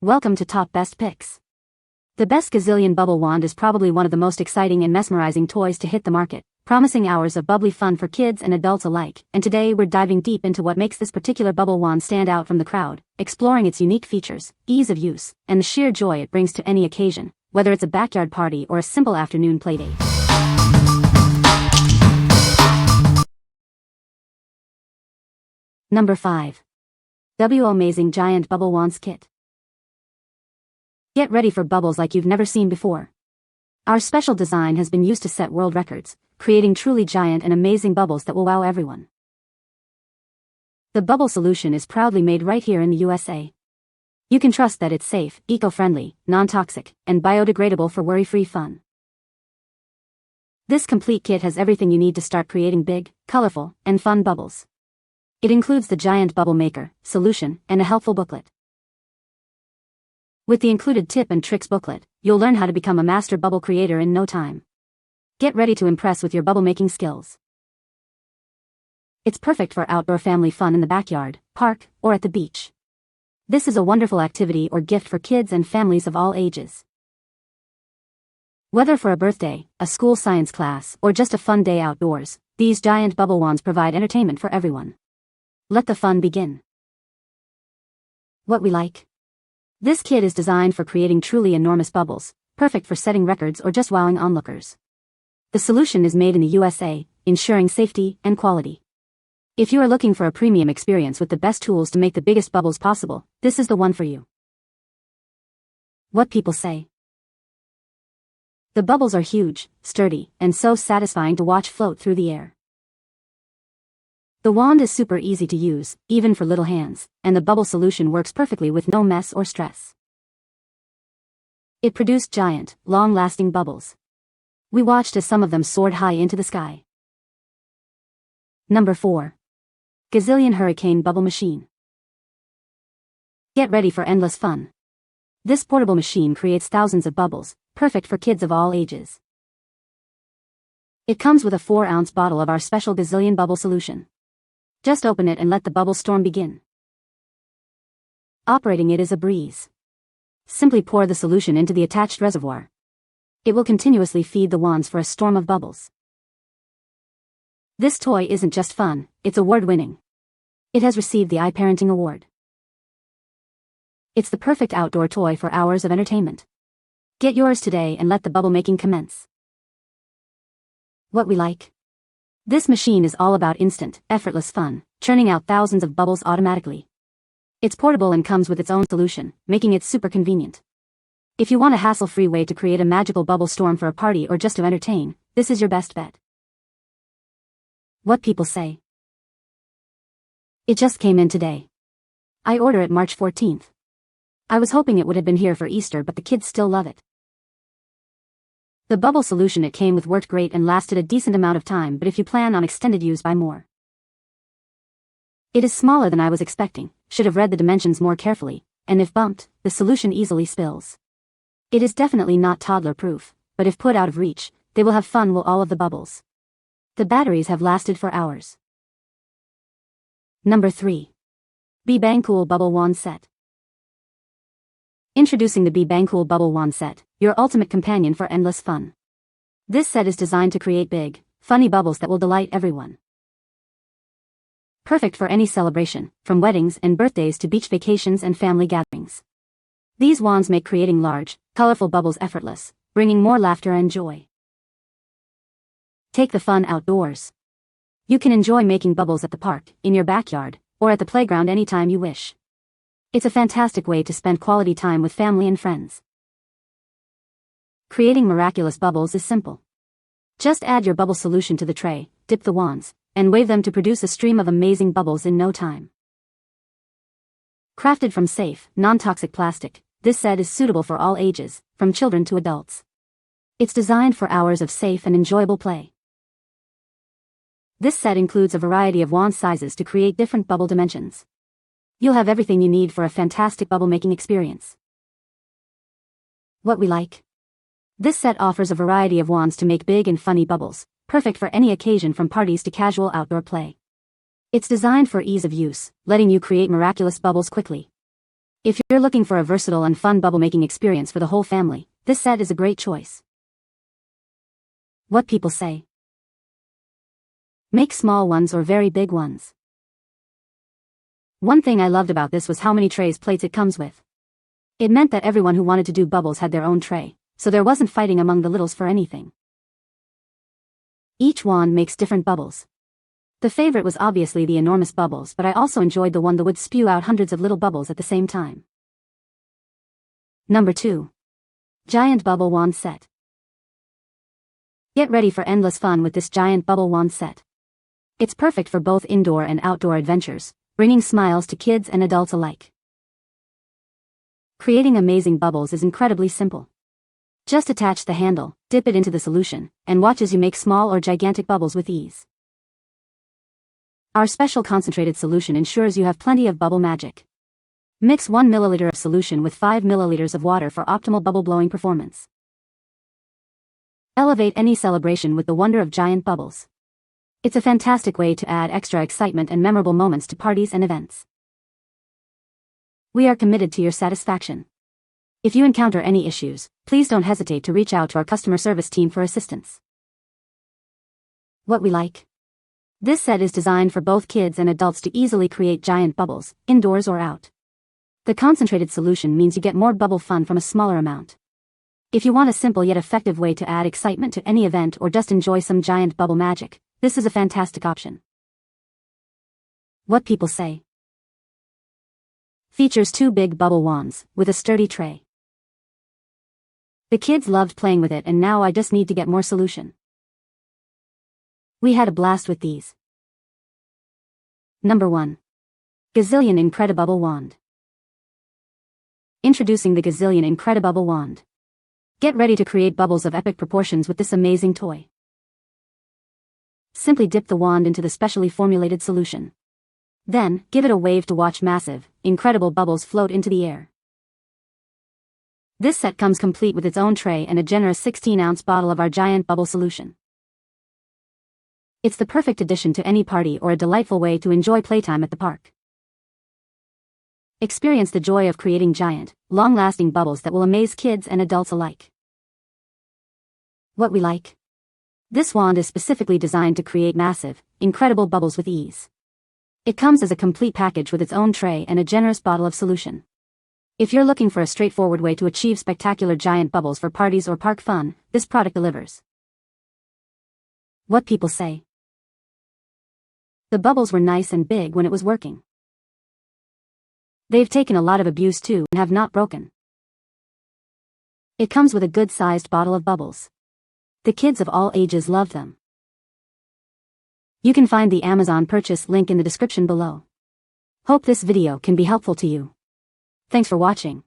Welcome to Top Best Picks. The best Gazillion Bubble Wand is probably one of the most exciting and mesmerizing toys to hit the market, promising hours of bubbly fun for kids and adults alike. And today we're diving deep into what makes this particular bubble wand stand out from the crowd, exploring its unique features, ease of use, and the sheer joy it brings to any occasion, whether it's a backyard party or a simple afternoon playdate. Number 5. WOWmazing Giant Bubble Wands Kit. Get ready for bubbles like you've never seen before. Our special design has been used to set world records, creating truly giant and amazing bubbles that will wow everyone. The bubble solution is proudly made right here in the USA. You can trust that it's safe, eco-friendly, non-toxic, and biodegradable for worry-free fun. This complete kit has everything you need to start creating big, colorful, and fun bubbles. It includes the giant bubble maker, solution, and a helpful booklet. With the included tip and tricks booklet, you'll learn how to become a master bubble creator in no time. Get ready to impress with your bubble making skills. It's perfect for outdoor family fun in the backyard, park, or at the beach. This is a wonderful activity or gift for kids and families of all ages. Whether for a birthday, a school science class, or just a fun day outdoors, these giant bubble wands provide entertainment for everyone. Let the fun begin. What we like. This kit is designed for creating truly enormous bubbles, perfect for setting records or just wowing onlookers. The solution is made in the USA, ensuring safety and quality. If you are looking for a premium experience with the best tools to make the biggest bubbles possible, this is the one for you. What people say. The bubbles are huge, sturdy, and so satisfying to watch float through the air. The wand is super easy to use, even for little hands, and the bubble solution works perfectly with no mess or stress. It produced giant, long-lasting bubbles. We watched as some of them soared high into the sky. Number 4. Gazillion Hurricane Bubble Machine. Get ready for endless fun. This portable machine creates thousands of bubbles, perfect for kids of all ages. It comes with a 4-ounce bottle of our special Gazillion Bubble solution. Just open it and let the bubble storm begin. Operating it is a breeze. Simply pour the solution into the attached reservoir. It will continuously feed the wands for a storm of bubbles. This toy isn't just fun, it's award-winning. It has received the iParenting Award. It's the perfect outdoor toy for hours of entertainment. Get yours today and let the bubble making commence. What we like. This machine is all about instant, effortless fun, churning out thousands of bubbles automatically. It's portable and comes with its own solution, making it super convenient. If you want a hassle-free way to create a magical bubble storm for a party or just to entertain, this is your best bet. What people say. It just came in today. I ordered it March 14th. I was hoping it would have been here for Easter, but the kids still love it. The bubble solution it came with worked great and lasted a decent amount of time, but if you plan on extended use, buy more. It is smaller than I was expecting, should have read the dimensions more carefully, and if bumped, the solution easily spills. It is definitely not toddler-proof, but if put out of reach, they will have fun with all of the bubbles. The batteries have lasted for hours. Number 3. BANGCOOL Bubble Wand Set. Introducing the BANGCOOL Bubble Wand Set, your ultimate companion for endless fun. This set is designed to create big, funny bubbles that will delight everyone. Perfect for any celebration, from weddings and birthdays to beach vacations and family gatherings. These wands make creating large, colorful bubbles effortless, bringing more laughter and joy. Take the fun outdoors. You can enjoy making bubbles at the park, in your backyard, or at the playground anytime you wish. It's a fantastic way to spend quality time with family and friends. Creating miraculous bubbles is simple. Just add your bubble solution to the tray, dip the wands, and wave them to produce a stream of amazing bubbles in no time. Crafted from safe, non-toxic plastic, this set is suitable for all ages, from children to adults. It's designed for hours of safe and enjoyable play. This set includes a variety of wand sizes to create different bubble dimensions. You'll have everything you need for a fantastic bubble making experience. What we like. This set offers a variety of wands to make big and funny bubbles, perfect for any occasion from parties to casual outdoor play. It's designed for ease of use, letting you create miraculous bubbles quickly. If you're looking for a versatile and fun bubble making experience for the whole family, this set is a great choice. What people say. Make small ones or very big ones. One thing I loved about this was how many plates it comes with. It meant that everyone who wanted to do bubbles had their own tray, so there wasn't fighting among the littles for anything. Each wand makes different bubbles. The favorite was obviously the enormous bubbles, but I also enjoyed the one that would spew out hundreds of little bubbles at the same time. Number 2. Giant Bubble Wand Set. Get ready for endless fun with this giant bubble wand set. It's perfect for both indoor and outdoor adventures, bringing smiles to kids and adults alike. Creating amazing bubbles is incredibly simple. Just attach the handle, dip it into the solution, and watch as you make small or gigantic bubbles with ease. Our special concentrated solution ensures you have plenty of bubble magic. Mix 1 milliliter of solution with 5 milliliters of water for optimal bubble blowing performance. Elevate any celebration with the wonder of giant bubbles. It's a fantastic way to add extra excitement and memorable moments to parties and events. We are committed to your satisfaction. If you encounter any issues, please don't hesitate to reach out to our customer service team for assistance. What we like. This set is designed for both kids and adults to easily create giant bubbles, indoors or out. The concentrated solution means you get more bubble fun from a smaller amount. If you want a simple yet effective way to add excitement to any event or just enjoy some giant bubble magic, this is a fantastic option. What people say. Features 2 big bubble wands, with a sturdy tray. The kids loved playing with it and now I just need to get more solution. We had a blast with these. Number 1. Gazillion Incredibubble Wand. Introducing the Gazillion Incredibubble Wand. Get ready to create bubbles of epic proportions with this amazing toy. Simply dip the wand into the specially formulated solution. Then, give it a wave to watch massive, incredible bubbles float into the air. This set comes complete with its own tray and a generous 16-ounce bottle of our giant bubble solution. It's the perfect addition to any party or a delightful way to enjoy playtime at the park. Experience the joy of creating giant, long-lasting bubbles that will amaze kids and adults alike. What we like. This wand is specifically designed to create massive, incredible bubbles with ease. It comes as a complete package with its own tray and a generous bottle of solution. If you're looking for a straightforward way to achieve spectacular giant bubbles for parties or park fun, this product delivers. What people say. The bubbles were nice and big when it was working. They've taken a lot of abuse too and have not broken. It comes with a good-sized bottle of bubbles. The kids of all ages love them. You can find the Amazon purchase link in the description below. Hope this video can be helpful to you. Thanks for watching.